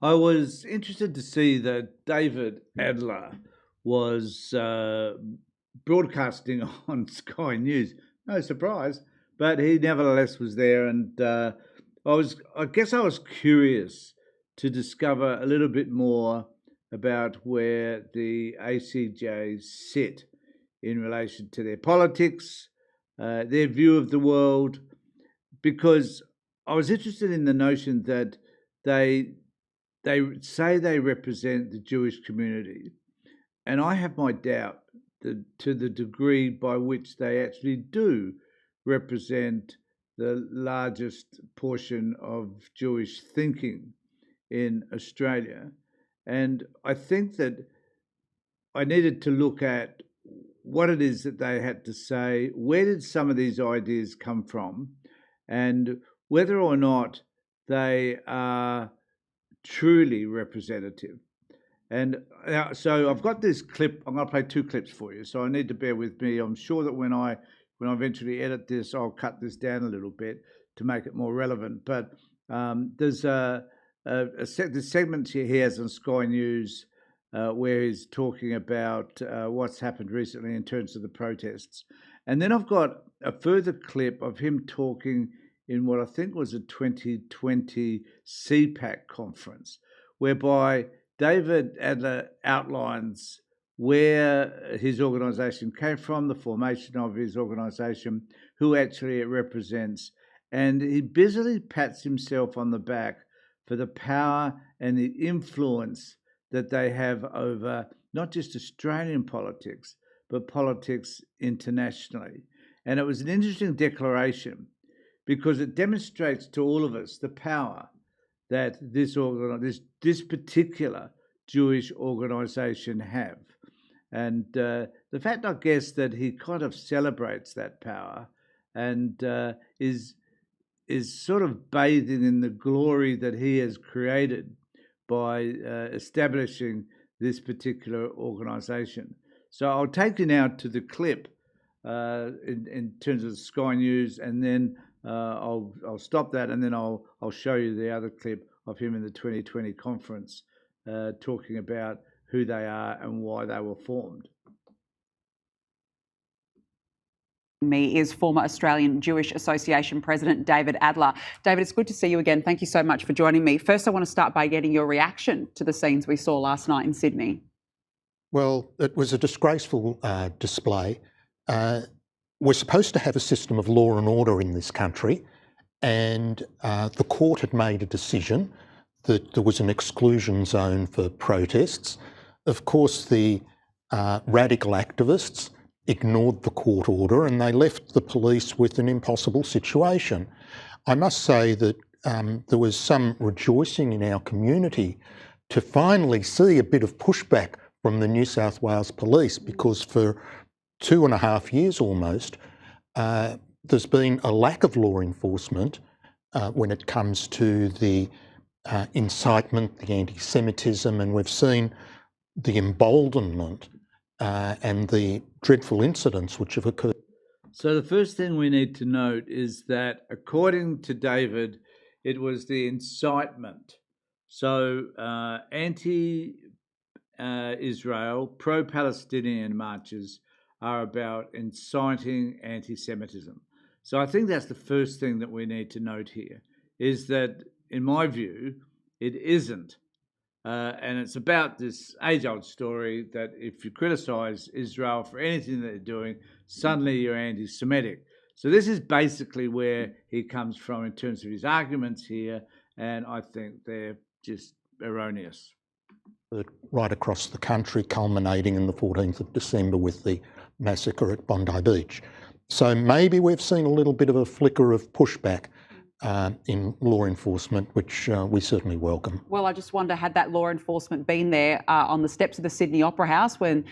I was interested to see that David Adler was broadcasting on Sky News. No surprise, but he nevertheless was there, and I guess I was curious to discover a little bit more about where the ACJ sit in relation to their politics, their view of the world, because I was interested in the notion that they say they represent the Jewish community, and I have my doubt to the degree by which they actually do represent the largest portion of Jewish thinking in Australia. And I think that I needed to look at what it is that they had to say, where did some of these ideas come from, and whether or not they are truly representative. And so I've got this clip. I'm going to play two clips for you, so I need to bear with me. I'm sure that when I eventually edit this, I'll cut this down a little bit to make it more relevant. But there's the segment he has on Sky News where he's talking about what's happened recently in terms of the protests. And then I've got a further clip of him talking in what I think was a 2020 CPAC conference, whereby David Adler outlines where his organisation came from, the formation of his organisation, who actually it represents, and he busily pats himself on the back for the power and the influence that they have over not just Australian politics, but politics internationally. And it was an interesting declaration because it demonstrates to all of us the power that this particular Jewish organisation have. And the fact, I guess, that he kind of celebrates that power and is sort of bathing in the glory that he has created by establishing this particular organisation. So I'll take you now to the clip in terms of Sky News, and then I'll stop that, and then I'll show you the other clip of him in the 2020 conference talking about who they are and why they were formed. Me is former Australian Jewish Association President David Adler. David, it's good to see you again. Thank you so much for joining me. First, I want to start by getting your reaction to the scenes we saw last night in Sydney. Well, it was a disgraceful display. We're supposed to have a system of law and order in this country, and the court had made a decision that there was an exclusion zone for protests. Of course, the radical activists ignored the court order and they left the police with an impossible situation. I must say that there was some rejoicing in our community to finally see a bit of pushback from the New South Wales Police, because for 2.5 years almost, there's been a lack of law enforcement when it comes to the incitement, the anti-Semitism, and we've seen the emboldenment and the dreadful incidents which have occurred. So the first thing we need to note is that, according to David, it was the incitement. So anti-Israel, pro-Palestinian marches are about inciting anti-Semitism. So I think that's the first thing that we need to note here, is that, in my view, it isn't. And it's about this age-old story that if you criticise Israel for anything that they're doing, suddenly you're anti-Semitic. So this is basically where he comes from in terms of his arguments here, and I think they're just erroneous. Right across the country, culminating in the 14th of December with the massacre at Bondi Beach. So maybe we've seen a little bit of a flicker of pushback in law enforcement, which we certainly welcome. Well, I just wonder, had that law enforcement been there on the steps of the Sydney Opera House when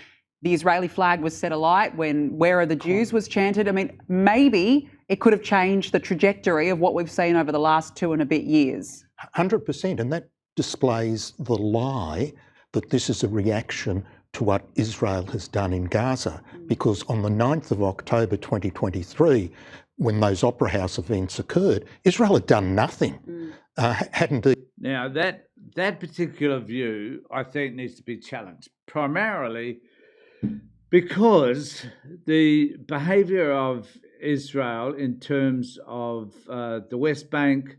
the Israeli flag was set alight, when "Where are the Jews" was chanted? I mean, maybe it could have changed the trajectory of what we've seen over the last 2 and a bit years. 100%, and that displays the lie that this is a reaction to what Israel has done in Gaza, because on the 9th of October 2023, when those Opera House events occurred, Israel had done nothing, hadn't it? Now, that that particular view, I think, needs to be challenged, primarily because the behaviour of Israel in terms of the West Bank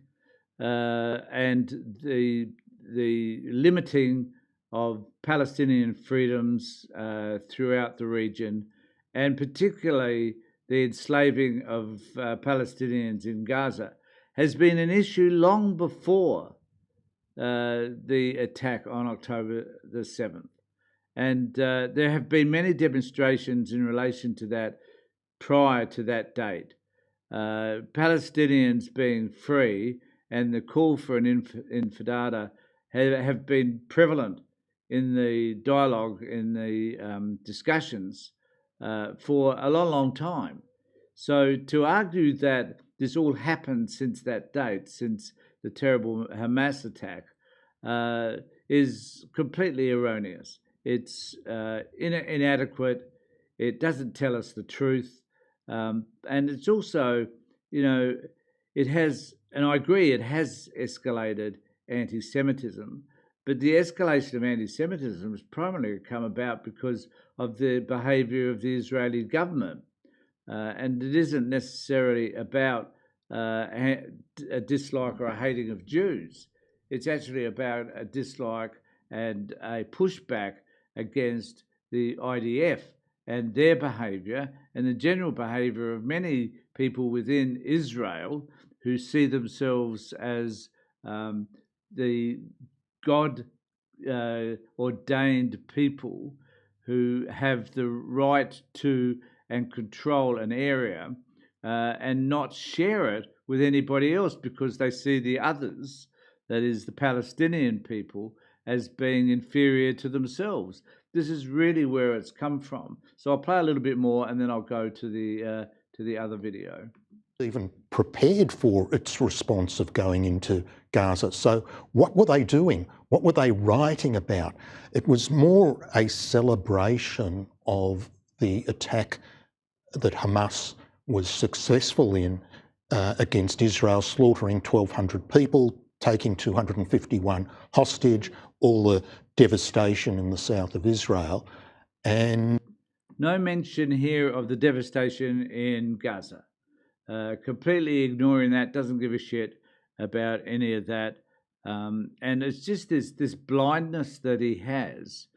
and the limiting of Palestinian freedoms throughout the region, and particularly the enslaving of Palestinians in Gaza, has been an issue long before the attack on October the 7th. And there have been many demonstrations in relation to that prior to that date. Palestinians being free and the call for an intifada have been prevalent in the dialogue, in the discussions for a long, long time. So to argue that this all happened since that date, since the terrible Hamas attack, is completely erroneous. It's inadequate. It doesn't tell us the truth. And it's also, it has, and I agree, it has escalated anti-Semitism, but the escalation of anti-Semitism has primarily come about because of the behaviour of the Israeli government. And it isn't necessarily about a dislike or a hating of Jews. It's actually about a dislike and a pushback against the IDF and their behaviour and the general behaviour of many people within Israel who see themselves as the God-ordained people who have the right to and control an area and not share it with anybody else because they see the others, that is the Palestinian people, as being inferior to themselves. This is really where it's come from. So I'll play a little bit more and then I'll go to the other video. Even prepared for its response of going into Gaza. So what were they doing? What were they writing about? It was more a celebration of the attack that Hamas was successful in against Israel, slaughtering 1,200 people, taking 251 hostage, all the devastation in the south of Israel. And no mention here of the devastation in Gaza. Completely ignoring that, doesn't give a shit about any of that. And it's just this blindness that he has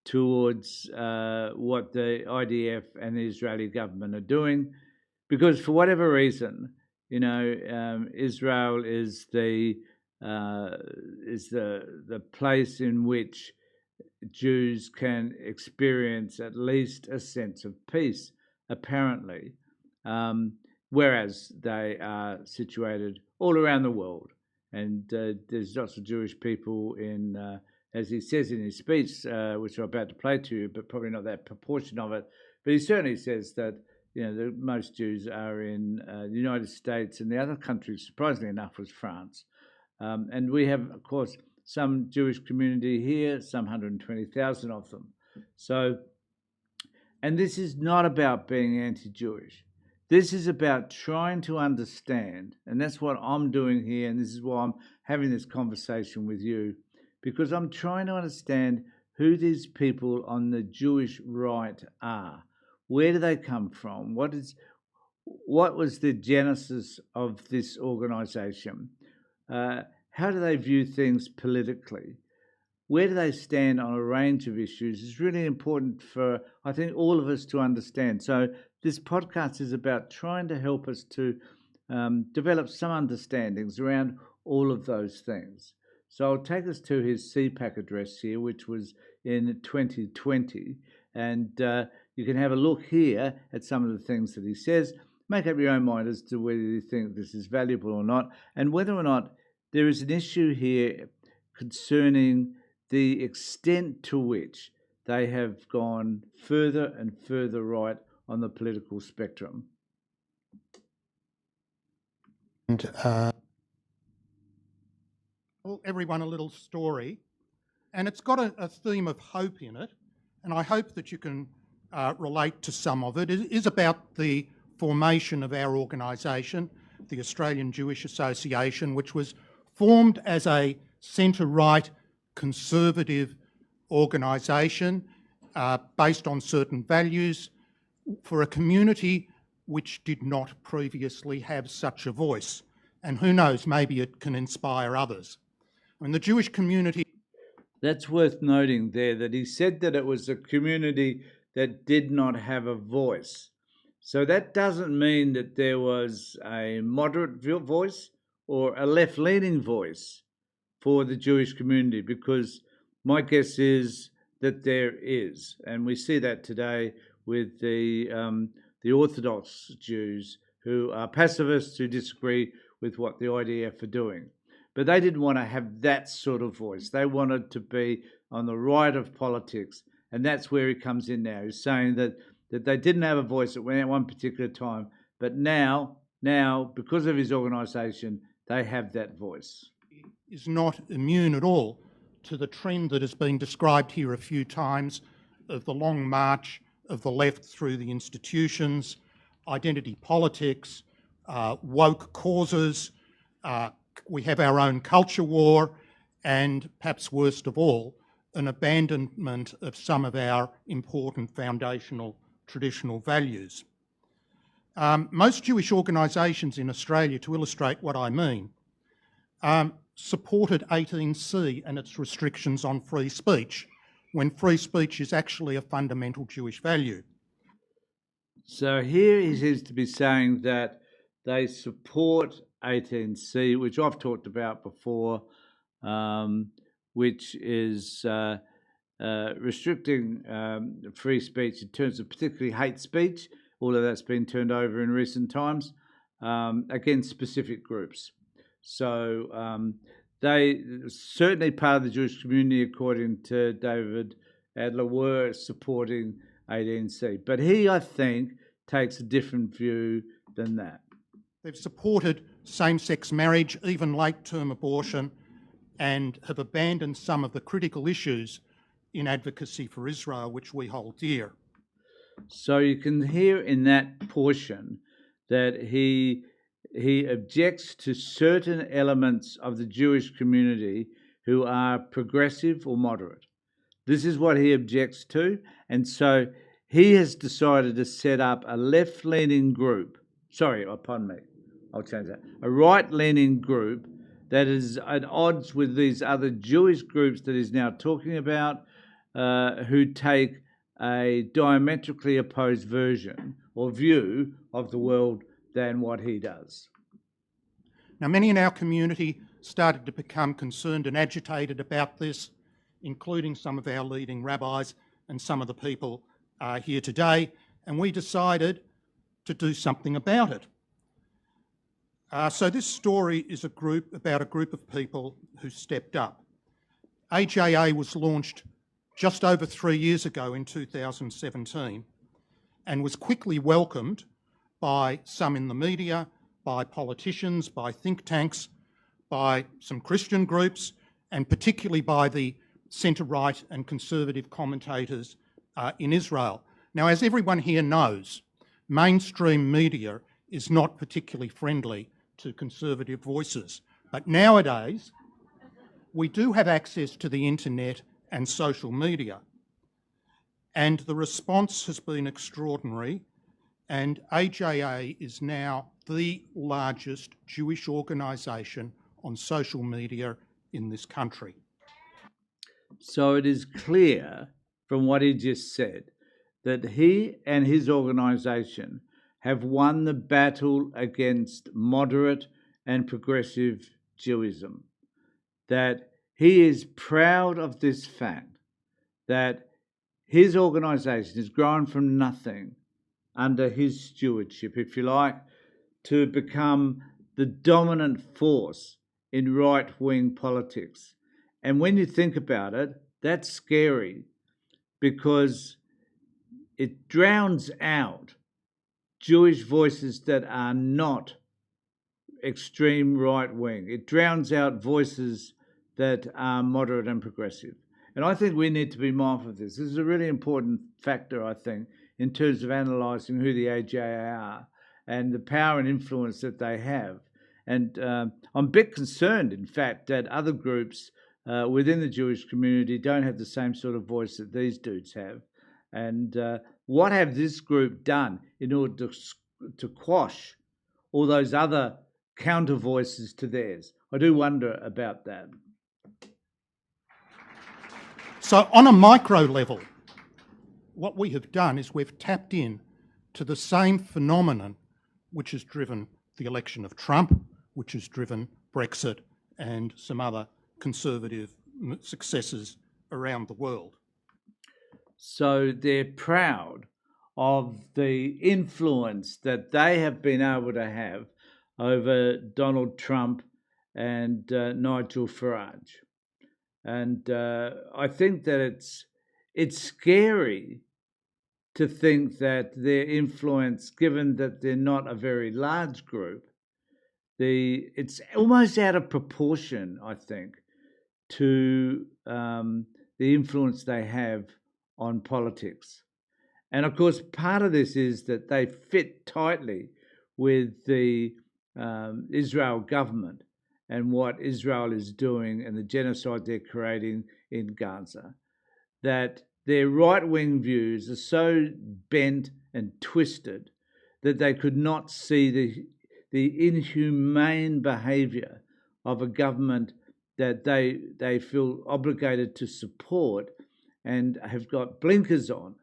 towards what the IDF and the Israeli government are doing, because for whatever reason, Israel is the place in which Jews can experience at least a sense of peace, apparently, whereas they are situated all around the world. And there's lots of Jewish people in, as he says in his speech, which I'm about to play to you, but probably not that proportion of it. But he certainly says that most Jews are in the United States, and the other countries, surprisingly enough, was France. And we have, of course, some Jewish community here, some 120,000 of them. So, and this is not about being anti-Jewish. This is about trying to understand, and that's what I'm doing here, and this is why I'm having this conversation with you, because I'm trying to understand who these people on the Jewish right are. Where do they come from? What was the genesis of this organisation? How do they view things politically? Where do they stand on a range of issues? It's really important for, I think, all of us to understand. So this podcast is about trying to help us to develop some understandings around all of those things. So I'll take us to his CPAC address here, which was in 2020. And you can have a look here at some of the things that he says. Make up your own mind as to whether you think this is valuable or not, and whether or not there is an issue here concerning the extent to which they have gone further and further right on the political spectrum. And tell everyone a little story, and it's got a theme of hope in it, and I hope that you can relate to some of it. It is about the formation of our organisation, the Australian Jewish Association, which was formed as a centre-right conservative organisation based on certain values for a community which did not previously have such a voice. And who knows, maybe it can inspire others. I mean, the Jewish community... That's worth noting there, that he said that it was a community that did not have a voice. So that doesn't mean that there was a moderate voice or a left-leaning voice for the Jewish community, because my guess is that there is. And we see that today with the Orthodox Jews, who are pacifists, who disagree with what the IDF are doing. But they didn't want to have that sort of voice. They wanted to be on the right of politics. And that's where he comes in now. He's saying that they didn't have a voice at one particular time, but now, because of his organisation, they have that voice. Is not immune at all to the trend that has been described here a few times of the long march of the left through the institutions, identity politics, woke causes. We have our own culture war, and perhaps worst of all, an abandonment of some of our important foundational traditional values. Most Jewish organisations in Australia, to illustrate what I mean, supported 18C and its restrictions on free speech, when free speech is actually a fundamental Jewish value. So here he seems to be saying that they support 18C, which I've talked about before, which is restricting free speech in terms of particularly hate speech, although that's been turned over in recent times, against specific groups. So they certainly part of the Jewish community, according to David Adler, were supporting 18C. But he, I think, takes a different view than that. They've supported same-sex marriage, even late-term abortion, and have abandoned some of the critical issues in advocacy for Israel, which we hold dear. So you can hear in that portion that he objects to certain elements of the Jewish community who are progressive or moderate. This is what he objects to, and so he has decided to set up a left-leaning group. I'll change that. A right-leaning group that is at odds with these other Jewish groups that he's now talking about, who take a diametrically opposed version or view of the world than what he does. Now, many in our community started to become concerned and agitated about this, including some of our leading rabbis and some of the people here today, and we decided to do something about it. So this story is about a group of people who stepped up. AJA was launched just over 3 years ago in 2017 and was quickly welcomed by some in the media, by politicians, by think tanks, by some Christian groups, and particularly by the centre-right and conservative commentators in Israel. Now, as everyone here knows, mainstream media is not particularly friendly to conservative voices. But nowadays, we do have access to the internet and social media. And the response has been extraordinary, and AJA is now the largest Jewish organisation on social media in this country. So it is clear from what he just said that he and his organisation have won the battle against moderate and progressive Jewism, that he is proud of this fact that his organisation has grown from nothing under his stewardship, if you like, to become the dominant force in right-wing politics. And when you think about it, that's scary because it drowns out Jewish voices that are not extreme right-wing. It drowns out voices that are moderate and progressive. And I think we need to be mindful of this. This is a really important factor, I think, in terms of analysing who the AJA are and the power and influence that they have. And I'm a bit concerned, in fact, that other groups within the Jewish community don't have the same sort of voice that these dudes have. And what have this group done in order to quash all those other counter voices to theirs? I do wonder about that. So on a micro level, what we have done is we've tapped in to the same phenomenon which has driven the election of Trump, which has driven Brexit and some other conservative successes around the world. So they're proud of the influence that they have been able to have over Donald Trump and Nigel Farage. And I think that it's scary to think that their influence, given that they're not a very large group, it's almost out of proportion, I think, to the influence they have on politics. And of course, part of this is that they fit tightly with the Israel government and what Israel is doing and the genocide they're creating in Gaza, that their right-wing views are so bent and twisted that they could not see the inhumane behaviour of a government that they feel obligated to support and have got blinkers on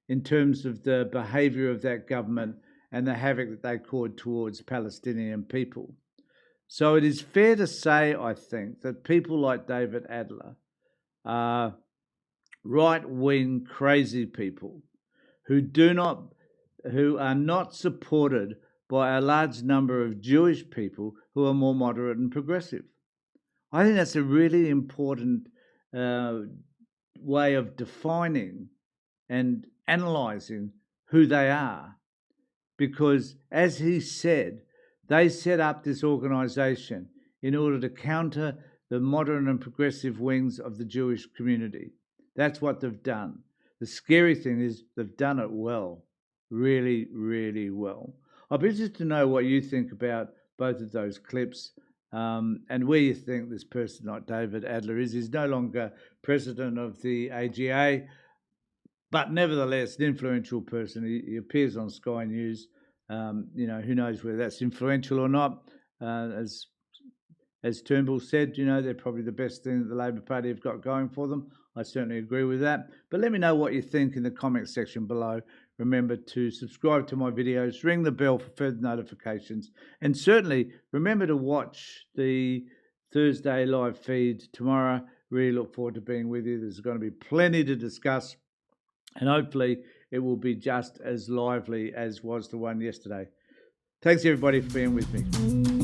in terms of the behaviour of that government and the havoc that they caused towards Palestinian people. So it is fair to say, I think, that people like David Adler are right-wing crazy people who are not supported by a large number of Jewish people who are more moderate and progressive. I think that's a really important way of defining and analysing who they are, because, as he said, they set up this organisation in order to counter the modern and progressive wings of the Jewish community. That's what they've done. The scary thing is they've done it well, really, really well. I'd be interested to know what you think about both of those clips and where you think this person like David Adler is. He's no longer president of the AGA, but nevertheless an influential person. He appears on Sky News. Who knows whether that's influential or not. As Turnbull said, they're probably the best thing that the Labor Party have got going for them. I certainly agree with that. But let me know what you think in the comment section below. Remember to subscribe to my videos, ring the bell for further notifications, and certainly remember to watch the Thursday live feed tomorrow. Really look forward to being with you. There's going to be plenty to discuss, and hopefully it will be just as lively as was the one yesterday. Thanks everybody for being with me.